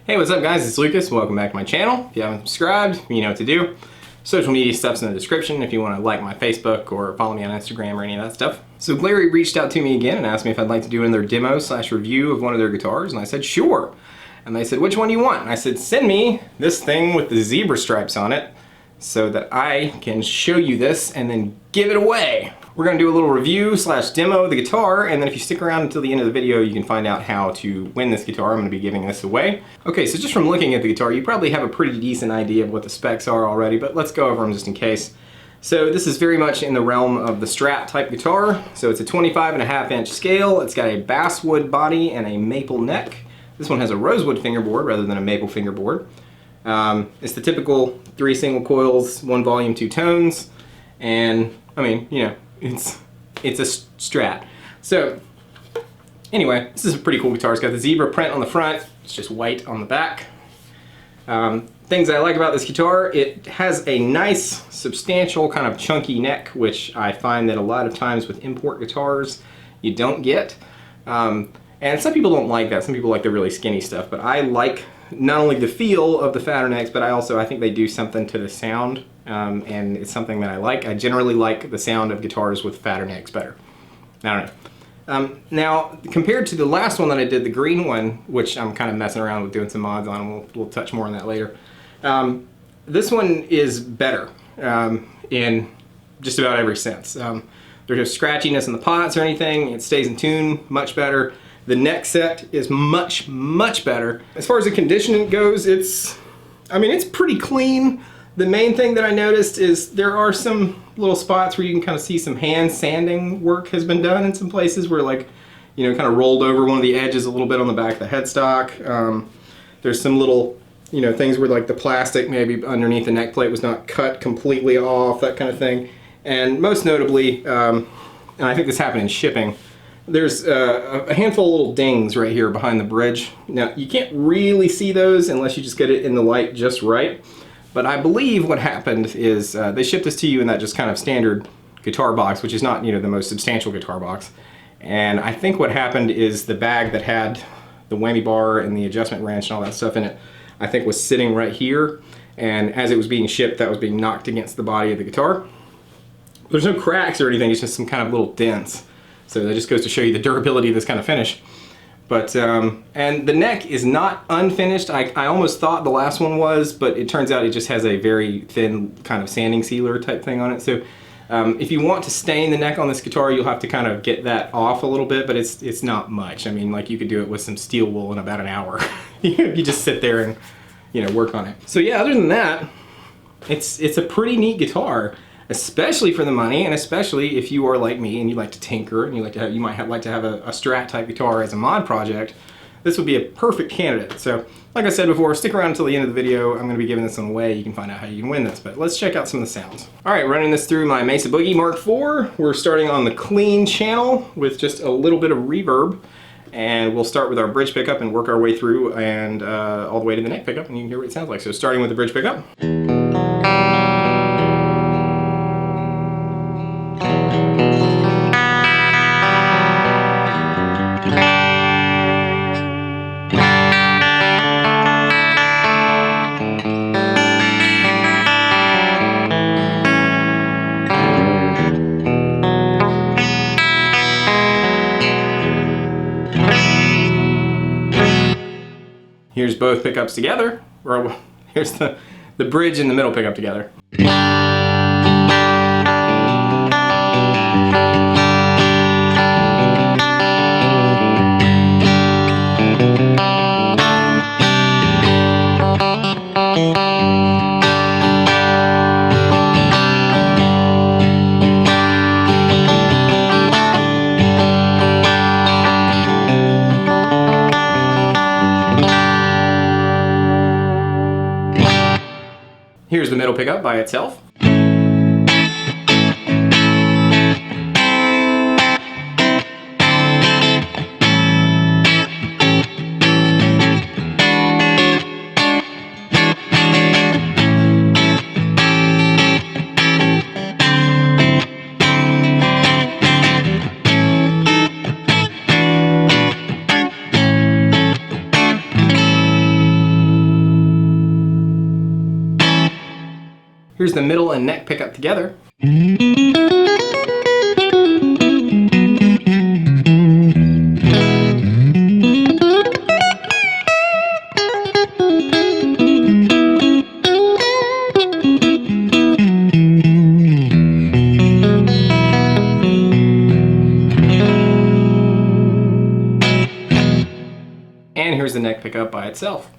Hey, what's up guys? It's Lucas. Welcome back to my channel. If you haven't subscribed, you know what to do. Social media stuff's in the description if you want to like my Facebook or follow me on Instagram or any of that stuff. So Glarry reached out to me again and asked me if I'd like to do another demo / review of one of their guitars, and I said sure. And they said, which one do you want? And I said, send me this thing with the zebra stripes on it so that I can show you this and then give it away. We're going to do a little review / demo of the guitar, and then if you stick around until the end of the video, you can find out how to win this guitar. I'm going to be giving this away. Okay, so just from looking at the guitar, you probably have a pretty decent idea of what the specs are already, but let's go over them just in case. So this is very much in the realm of the Strat type guitar. So it's a 25.5-inch scale. It's got a basswood body and a maple neck. This one has a rosewood fingerboard rather than a maple fingerboard. It's the typical 3 single coils, 1 volume, 2 tones, and I mean, you know, it's a Strat. So anyway, this is a pretty cool guitar. It's got the zebra print on the front. It's just white on the back. Things I like about this guitar, it has a nice, substantial, kind of chunky neck, which I find that a lot of times with import guitars you don't get. And some people don't like that. Some people like the really skinny stuff, but I like not only the feel of the fatter necks, but I think they do something to the sound, and it's something that I like. I generally like the sound of guitars with fatter necks better. I don't know. Now, compared to the last one that I did, the green one, which I'm kind of messing around with doing some mods on, and we'll touch more on that later. This one is better in just about every sense. There's no scratchiness in the pots or anything. It stays in tune much better. The neck set is much, much better. As far as the condition goes, it's pretty clean. The main thing that I noticed is there are some little spots where you can kind of see some hand sanding work has been done in some places where, like, you know, kind of rolled over one of the edges a little bit on the back of the headstock. There's some little, you know, things where like the plastic maybe underneath the neck plate was not cut completely off, that kind of thing. And most notably, and I think this happened in shipping, there's a handful of little dings right here behind the bridge. Now, you can't really see those unless you just get it in the light just right. But I believe what happened is they shipped this to you in that just kind of standard guitar box, which is not, you know, the most substantial guitar box. And I think what happened is the bag that had the whammy bar and the adjustment wrench and all that stuff in it, I think was sitting right here. And as it was being shipped, that was being knocked against the body of the guitar. There's no cracks or anything, it's just some kind of little dents. So that just goes to show you the durability of this kind of finish. But, and the neck is not unfinished. I almost thought the last one was, but it turns out it just has a very thin kind of sanding sealer type thing on it. So if you want to stain the neck on this guitar, you'll have to kind of get that off a little bit, but it's not much. I mean, like, you could do it with some steel wool in about an hour. You just sit there and, you know, work on it. So yeah, other than that, it's a pretty neat guitar. Especially for the money, and especially if you are like me and you like to tinker and you might like to have a Strat type guitar as a mod project. This would be a perfect candidate. So, like I said before, stick around until the end of the video. I'm going to be giving this one away. You can find out how you can win this, but let's check out some of the sounds. All right, running this through my Mesa Boogie Mark IV. We're starting on the clean channel with just a little bit of reverb, and we'll start with our bridge pickup and work our way through and all the way to the neck pickup, and you can hear what it sounds like. So, starting with the bridge pickup. Here's both pickups together, or here's the bridge and the middle pickup together. Here's the middle pickup by itself. Here's the middle and neck pickup together. And here's the neck pickup by itself.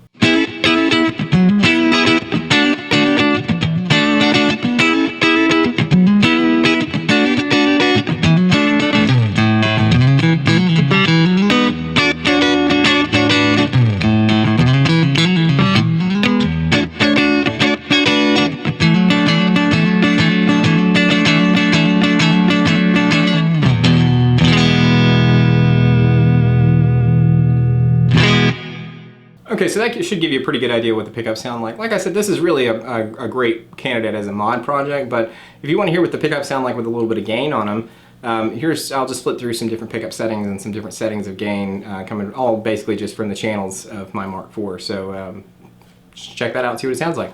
Okay, so that should give you a pretty good idea what the pickups sound like. Like I said, this is really a great candidate as a mod project, but if you want to hear what the pickups sound like with a little bit of gain on them, I'll just flip through some different pickup settings and some different settings of gain, coming all basically just from the channels of my Mark IV. So just check that out and see what it sounds like.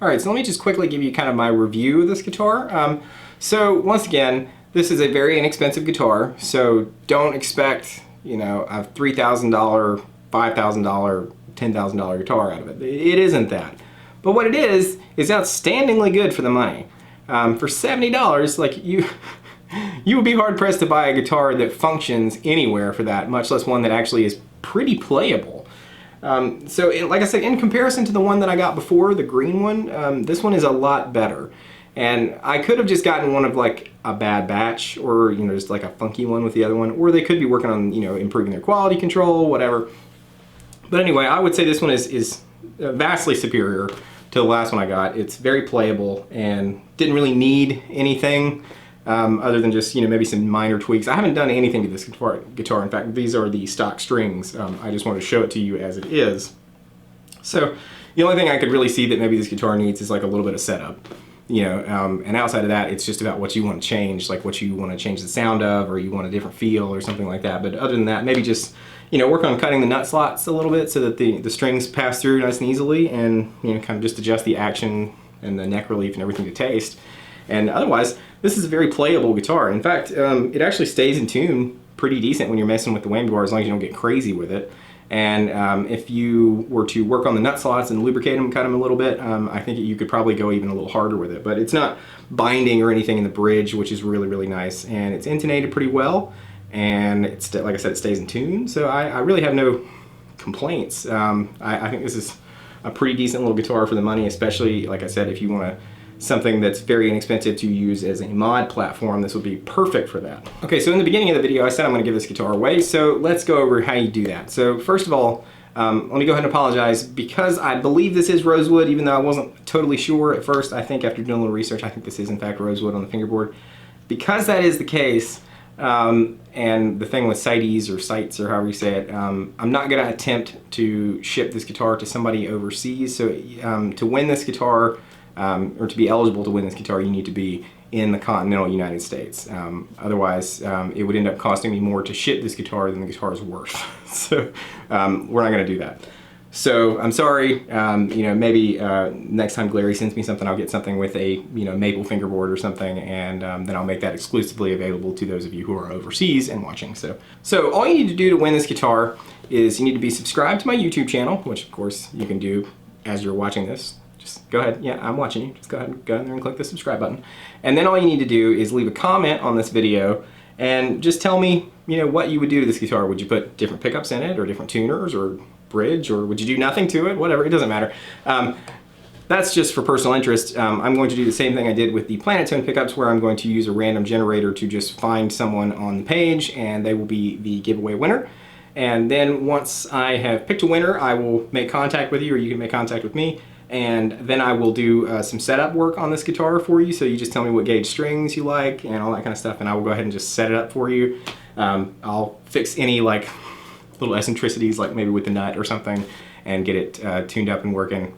Alright, so let me just quickly give you kind of my review of this guitar. So once again, this is a very inexpensive guitar, so don't expect, you know, a $3,000, $5,000, $10,000 guitar out of it. It isn't that. But what it is outstandingly good for the money. For $70, like you would be hard pressed to buy a guitar that functions anywhere for that, much less one that actually is pretty playable. Like I said, in comparison to the one that I got before, the green one, this one is a lot better. And I could have just gotten one of like a bad batch, or, you know, just like a funky one with the other one, or they could be working on, you know, improving their quality control, whatever. But anyway, I would say this one is vastly superior to the last one I got. It's very playable and didn't really need anything other than just, you know, maybe some minor tweaks. I haven't done anything to this guitar. In fact, these are the stock strings. I just want to show it to you as it is. So the only thing I could really see that maybe this guitar needs is like a little bit of setup. You know, and outside of that, it's just about what you want to change, like what you want to change the sound of, or you want a different feel or something like that. But other than that, maybe just, you know, work on cutting the nut slots a little bit so that the strings pass through nice and easily, and, you know, kind of just adjust the action and the neck relief and everything to taste. And otherwise, this is a very playable guitar. In fact, it actually stays in tune pretty decent when you're messing with the whammy bar, as long as you don't get crazy with it. And if you were to work on the nut slots and lubricate them, cut them a little bit, I think you could probably go even a little harder with it. But it's not binding or anything in the bridge, which is really, really nice. And it's intonated pretty well. And it's, like I said, it stays in tune. So I really have no complaints. I think this is a pretty decent little guitar for the money, especially, like I said, if you want to something that's very inexpensive to use as a mod platform, this would be perfect for that. Okay, so in the beginning of the video I said I'm going to give this guitar away, so let's go over how you do that. So first of all, let me go ahead and apologize because I believe this is rosewood, even though I wasn't totally sure at first. I think after doing a little research, I think this is in fact rosewood on the fingerboard. Because that is the case, and the thing with CITES or sites or however you say it, I'm not going to attempt to ship this guitar to somebody overseas. So to win this guitar, or to be eligible to win this guitar, you need to be in the continental United States. Otherwise, it would end up costing me more to ship this guitar than the guitar is worth. So we're not going to do that. So I'm sorry. You know, maybe next time Glarry sends me something, I'll get something with a maple fingerboard or something, and then I'll make that exclusively available to those of you who are overseas and watching. So all you need to do to win this guitar is you need to be subscribed to my YouTube channel, which of course you can do as you're watching this. Just go ahead, yeah, I'm watching you. Just go ahead and go in there and click the subscribe button. And then all you need to do is leave a comment on this video and just tell me, what you would do to this guitar. Would you put different pickups in it, or different tuners, or bridge, or would you do nothing to it? Whatever, it doesn't matter. That's just for personal interest. I'm going to do the same thing I did with the Planet Tone pickups, where I'm going to use a random generator to just find someone on the page, and they will be the giveaway winner. And then once I have picked a winner, I will make contact with you, or you can make contact with me, and then I will do some setup work on this guitar for you. So you just tell me what gauge strings you like and all that kind of stuff, and I will go ahead and just set it up for you. I'll fix any like little eccentricities, like maybe with the nut or something, and get it tuned up and working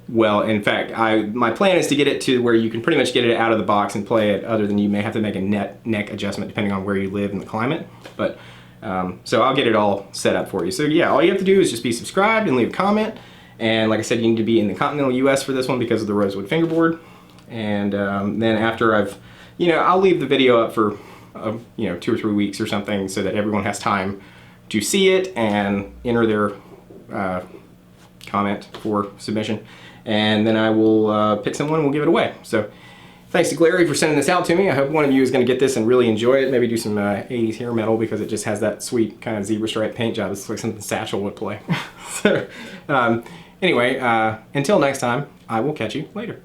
well. In fact, my plan is to get it to where you can pretty much get it out of the box and play it, other than you may have to make a neck adjustment depending on where you live in the climate. But so I'll get it all set up for you. So yeah, all you have to do is just be subscribed and leave a comment. And like I said, you need to be in the continental US for this one because of the rosewood fingerboard. And then after I'll leave the video up for 2 or 3 weeks or something, so that everyone has time to see it and enter their comment for submission. And then I will pick someone and we'll give it away. So thanks to Glarry for sending this out to me. I hope one of you is going to get this and really enjoy it. Maybe do some 80s hair metal, because it just has that sweet kind of zebra stripe paint job. It's like something Satchel would play. So anyway, until next time, I will catch you later.